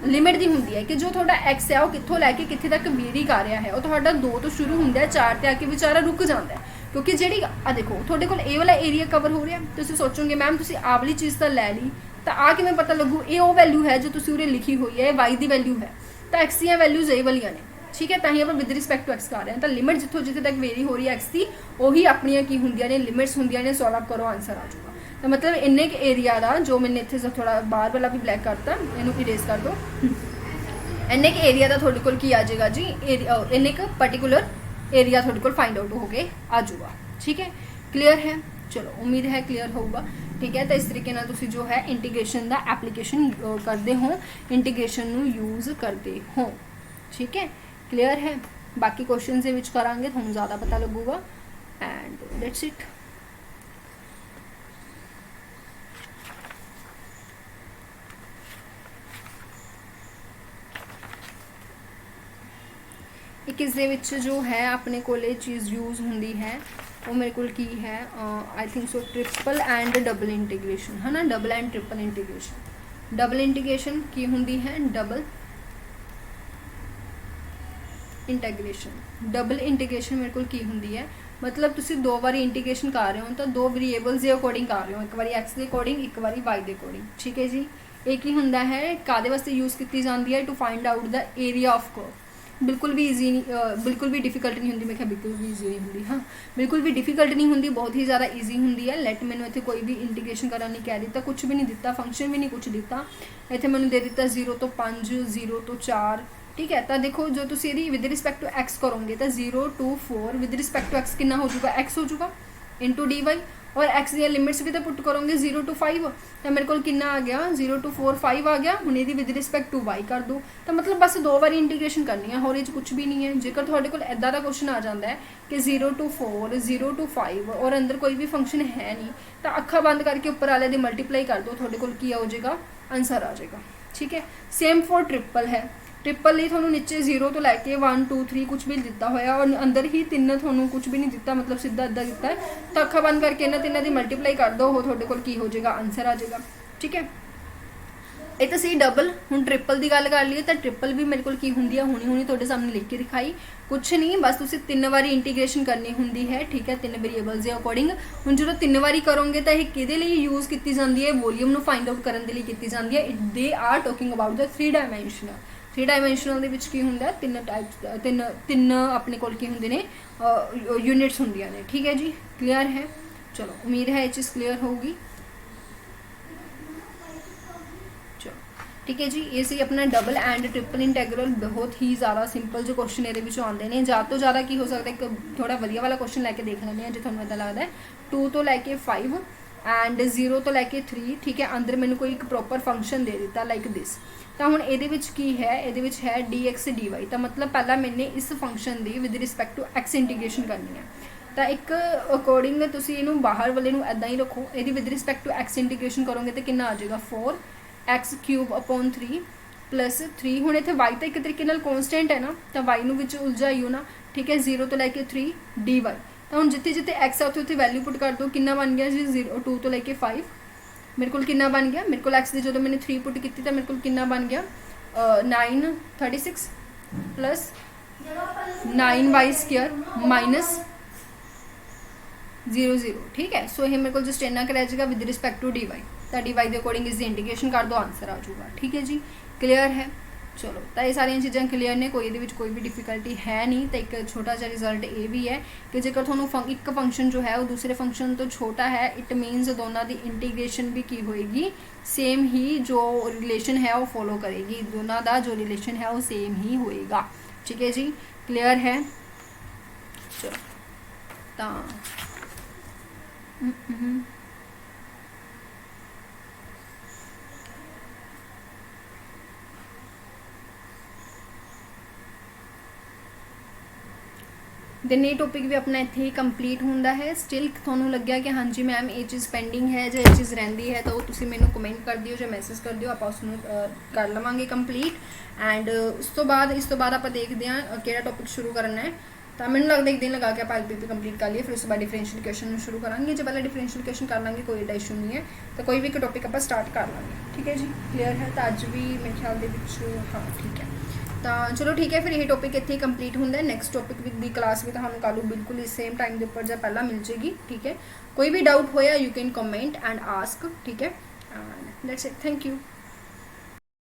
ਲਿਮਿਟ ਦੀ ਹੁੰਦੀ ਹੈ ਕਿ ਜੋ ਤੁਹਾਡਾ x ਹੈ ਉਹ ਕਿੱਥੋਂ ਲੈ ਕੇ ਕਿੱਥੇ ਤੱਕ ਵੇਰੀ ਕਰ ਰਿਹਾ ਹੈ। ਉਹ ਤੁਹਾਡਾ 2 ਤੋਂ ਸ਼ੁਰੂ ਹੁੰਦਾ ਹੈ, 4 ਤੇ ਆ ਕੇ ਵਿਚਾਰਾ ਰੁਕ ਜਾਂਦਾ ਹੈ, ਕਿਉਂਕਿ ਜਿਹੜੀ ਆ ਦੇਖੋ ਤੁਹਾਡੇ ਕੋਲ ਇਹ ਵਾਲਾ ਏਰੀਆ ਕਵਰ ਹੋ ਰਿਹਾ। ਤੁਸੀਂ ਸੋਚੋਗੇ ਮੈਮ ਤੁਸੀਂ ਆਹ ਵਾਲੀ ਚੀਜ਼ ਤਾਂ ਲੈ ਲਈ, ਤਾਂ ਆ ਕਿਵੇਂ ਪਤਾ ਲੱਗੂ ਇਹ ਉਹ ਵੈਲਿਊ ਹੈ ਜੋ ਤੁਸੀਂ ਉਰੇ ਲਿਖੀ ਹੋਈ ਹੈ, ਇਹ y ਦੀ ਵੈਲਿਊ ਹੈ, ਤਾਂ x ਦੀਆਂ ਵੈਲਿਊਜ਼ ਇਹ ਵਾਲੀਆਂ ਨੇ, ਠੀਕ ਹੈ। ਤਾਂ ਹੀ ਆਪਾਂ ਵਿਦ ਰਿਸਪੈਕਟ ਟੂ x ਕਰ ਰਹੇ ਹਾਂ। ਤਾਂ ਲਿਮਿਟ ਜਿੱਥੋਂ ਜਿੱਥੇ ਤੱਕ ਵੇਰੀ ਹੋ ਰਹੀ ਹੈ x ਦੀ, ਉਹੀ ਆਪਣੀਆਂ ਕੀ ਹੁੰਦੀਆਂ ਨੇ, ਲਿਮਿਟਸ ਹੁੰਦੀਆਂ ਨੇ। ਸੋਲਵ ਕਰੋ, ਆਨਸਰ ਆ ਜਾਊਗਾ। ਤਾਂ ਮਤਲਬ ਇੰਨੇ ਕੁ ਏਰੀਆ ਦਾ, ਜੋ ਮੈंने ਇੱਥੇ ਥੋੜਾ ਬਾਹਰ ਵਾਲਾ ਵੀ ਬਲੈਕ ਕਰਤਾ, ਇਹਨੂੰ ਇਰੇਜ਼ ਕਰ ਦਿਓ। ਇੰਨੇ ਕੁ ਏਰੀਆ ਦਾ ਤੁਹਾਡੇ ਕੋਲ ਕੀ ਆ ਜਾਏਗਾ ਜੀ, ਇੰਨੇ ਕੁ ਪਾਰਟਿਕੂਲਰ ਏਰੀਆ ਤੁਹਾਡੇ ਕੋਲ फाइंड आउट ਹੋ ਕੇ ਆ ਜਾਊਗਾ, ਠੀਕ ਹੈ, ਕਲੀਅਰ ਹੈ। ਚਲੋ ਉਮੀਦ ਹੈ ਕਲੀਅਰ ਹੋਊਗਾ, ਠੀਕ ਹੈ। ਤਾਂ ਇਸ ਤਰੀਕੇ ਨਾਲ ਤੁਸੀਂ ਜੋ ਹੈ ਇੰਟੀਗ੍ਰੇਸ਼ਨ ਦਾ ਐਪਲੀਕੇਸ਼ਨ ਕਰਦੇ ਹੋ, ਇੰਟੀਗ੍ਰੇਸ਼ਨ ਨੂੰ ਯੂਜ਼ ਕਰਦੇ ਹੋ, ਠੀਕ ਹੈ, ਕਲੀਅਰ ਹੈ। ਬਾਕੀ ਕੁਐਸਚਨਸ ਦੇ ਵਿੱਚ ਕਰਾਂਗੇ, ਤੁਹਾਨੂੰ ਜ਼ਿਆਦਾ ਪਤਾ ਲੱਗੂਗਾ। And that's it. एक इस दे विच जो है अपने कोले चीज़ यूज़ होंदी है वो मेरे को की है I think so triple and double integration है ना, double and triple integration. Double integration की होंदी है, डबल ਇੰਟੈਗ੍ਰੇਸ਼ਨ। ਡਬਲ ਇੰਟੀਗ੍ਰੇਸ਼ਨ ਮੇਰੇ ਕੋਲ ਕੀ ਹੁੰਦੀ ਹੈ, मतलब ਤੁਸੀਂ दो बारी इंटीग्रेशन कर रहे हो तो दो वेरिएबल्स के अकॉर्डिंग कर रहे हो, एक बारी एक्स के अकॉर्डिंग एक बारी वाई के अकॉर्डिंग, ठीक है जी। एक ही होंदा है कादे वास्ते यूज़ की जाती है, to find out the area of curve. बिल्कुल भी ईजी नहीं, बिल्कुल भी डिफिकल्ट नहीं होंगी, मैं क्या बिल्कुल भी ईजी नहीं होंगी, हाँ बिल्कुल भी डिफिकल्ट नहीं होंगी, बहुत ही ज़्यादा ईजी होंगी है। लैट मैंने इतने कोई भी इंटीग्रेशन करना नहीं कह दिता, कुछ भी नहीं दिता, फंक्शन भी नहीं कुछ दिता, इतने मैंने दे दिता 0 तो 5 0 तो 4, ठीक है। तो देखो जो तुम यदि विद रिस्पैक्ट टू एक्स करोगे तो 0 to 4 with respect to x कितना हो जाएगा, एक्स हो जाएगा इंटू डी वाई, और एक्स दी लिमिट्स भी तो पुट करोगे 0 to 5, तो मेरे को कितना आ गया 0 to 4 5 आ गया। हुण ये विद रिस्पैक्ट टू वाई कर दो, तो मतलब बस 2 बार इंटीग्रेशन करनी है, होर कुछ भी नहीं है। जेकर तुहाडे कोल इदां दा क्वेश्चन आ जाता है कि 0 to 4 0 to 5 और अंदर कोई भी फंक्शन है नहीं, तो अखा बंद करके उपर वाले दी मल्टीप्लाई कर दो, तुहाडे कोल की हो जाएगा, आंसर आ जाएगा, ठीक है। सेम फॉर ट्रिपल है, ट्रिपल ਲਈ ਤੁਹਾਨੂੰ ਨੀਚੇ 0 ਤੋਂ ਲੈ ਕੇ 1 2 3 ਕੁਝ ਵੀ ਦਿੱਤਾ ਹੋਇਆ, ਔਰ ਅੰਦਰ ਹੀ 3 ਤੁਹਾਨੂੰ ਕੁਝ ਵੀ ਨਹੀਂ ਦਿੱਤਾ, मतलब ਸਿੱਧਾ ਇੱਦਾਂ ਦਿੱਤਾ ਹੈ, ਤਾਂ ਅੱਖਾਂ ਬੰਦ ਕਰਕੇ ਇਹਨਾਂ ਤਿੰਨਾਂ ਦੀ ਮਲਟੀਪਲਾਈ ਕਰ ਦਿਓ, ਉਹ ਤੁਹਾਡੇ ਕੋਲ ਕੀ ਹੋ ਜਾਏਗਾ, ਆਨਸਰ ਆ ਜਾਏਗਾ, ਠੀਕ ਹੈ। ਇਹ ਤਾਂ ਸੀ ਡਬਲ। ਹੁਣ ट्रिपल ਦੀ ਗੱਲ ਕਰ ਲਈਏ ਤਾਂ ट्रिपल ਵੀ ਮੇਰੇ ਕੋਲ ਕੀ ਹੁੰਦੀ ਹੈ, ਹੁਣੀ ਤੁਹਾਡੇ ਸਾਹਮਣੇ ਲਿਖ ਕੇ ਦਿਖਾਈ, कुछ नहीं बस तुसी 3 बारी इंटीग्रेशन करनी होंदी है, ठीक है, 3 वेरिएबल्स के अकॉर्डिंग। हुण जो 3 बारी करोगे तो यह किहदे लई यूज़ की जाती है, वॉल्यूम नूं फाइंड आउट करने के लिए की जाती है। They are talking about the 3 dimensional. 3 dimensional दे विच की हुंदा, 3 टाइप्स, 3 अपने कोल की हुंदे ने यूनिट्स हुंदियां ने, ठीक है जी। क्लीयर है, चलो उम्मीद है ये चीज़ क्लीयर होगी, ठीक है जी। ये सी अपना डबल एंड ट्रिपल इंटैग्रल, बहुत ही ज़्यादा सिंपल जो क्वेश्चन ये आते हैं। ज़्यादा तो ज़्यादा की हो सकता है, एक थोड़ा वधिया वाला क्वेश्चन लैके देख लें जो थोड़ा इदा लगता है 2 तो लैके 5 एंड 0 तो लैके 3, ठीक है। अंदर मैंने कोई एक प्रॉपर फंक्शन दे दिता लाइक दिस, तो हुण ये की है, ये है dx dy, तो मतलब पहला मैंने इस फंक्शन की with respect to x integration करनी है, तो एक अकॉर्डिंग तुसीं इहनूं बाहर वाले नूं इदां ही रखो। ये with respect to x integration करोगे तो कितना आ जाएगा 4x³ अपॉन 3 प्लस 3। हुण इत्थे y तो एक तरीके नाल कॉन्सटेंट है ना, तो y नूं विच उलझाइओ ना, ठीक है। 0 तो लैके 3 dy, तो हुण जिथे जिथे x है उत्थे वैल्यू पुट कर दो, कितना बन गया जी 0 2 तो लैके 5, मेरे को कितना बन गया, मेरे को एक्स की जो मैंने 3 पुट की तो मेरे को कितना बन गया 9 36 प्लस 9y² माइनस 0 0, ठीक है। सो ये मेरे को जस्ट इन्ना कर रह जाएगा with respect to d y, तो डी वाई के अकॉर्डिंग इसकी इंटीग्रेशन कर दो, आंसर आ जाऊगा, ठीक है जी। क्लीयर है, चलो तो ये सारिया चीज़ां क्लीयर ने, कोई ये कोई भी डिफिकल्टी है नहीं। तो एक छोटा सा रिजल्ट ये भी है कि जेकर थोनों एक फंक्शन जो है वो दूसरे फंक्शन तो छोटा है, इट मीनस दोनों की इंटीग्रेशन भी की होएगी सेम ही, जो रिलेशन है वो फॉलो करेगी, दोनों का जो रिलेशन है वो सेम ही होएगा, ठीक है जी। क्लीयर है, चलो तो दिन ये टॉपिक भी अपना इत्थे ही कंप्लीट होंदा है। स्टिल थोनों लग्या कि हाँ जी मैम ये चीज़ पेंडिंग है जो ये चीज़ रहिंदी है, तो तुसीं मैनूं कमेंट कर दिओ जो मैसेज कर दिओ, आपां उसनूं कर लवांगे कंप्लीट। एंड इस तो बाद आपां देखदे हां किहड़ा टॉपिक शुरू करना है। तो मैंने लगता एक दिन लगा के आप एलपीपी कंप्लीट कर लिए, फिर उसके बाद डिफरेंशियल इक्वेशन शुरू करांगे। जो पहले डिफरेंशियल इक्वेशन कर लेंगे कोई एडा इशू नहीं है, तो कोई भी टॉपिक आप स्टार्ट कर लेंगे, ठीक है जी। क्लीयर है, तो अज भी मेरे ख्याल दे विच हाँ ठीक है, तो चलो ठीक है। फिर ये टॉपिक इत्थे कंप्लीट होंदा है। नैक्सट टॉपिक की क्लास भी तुहानूं कल बिल्कुल इस सेम टाइम के उपर जो पहला मिल जाएगी, ठीक है। कोई भी डाउट होया you can comment and ask, ठीक है। That's it, thank you.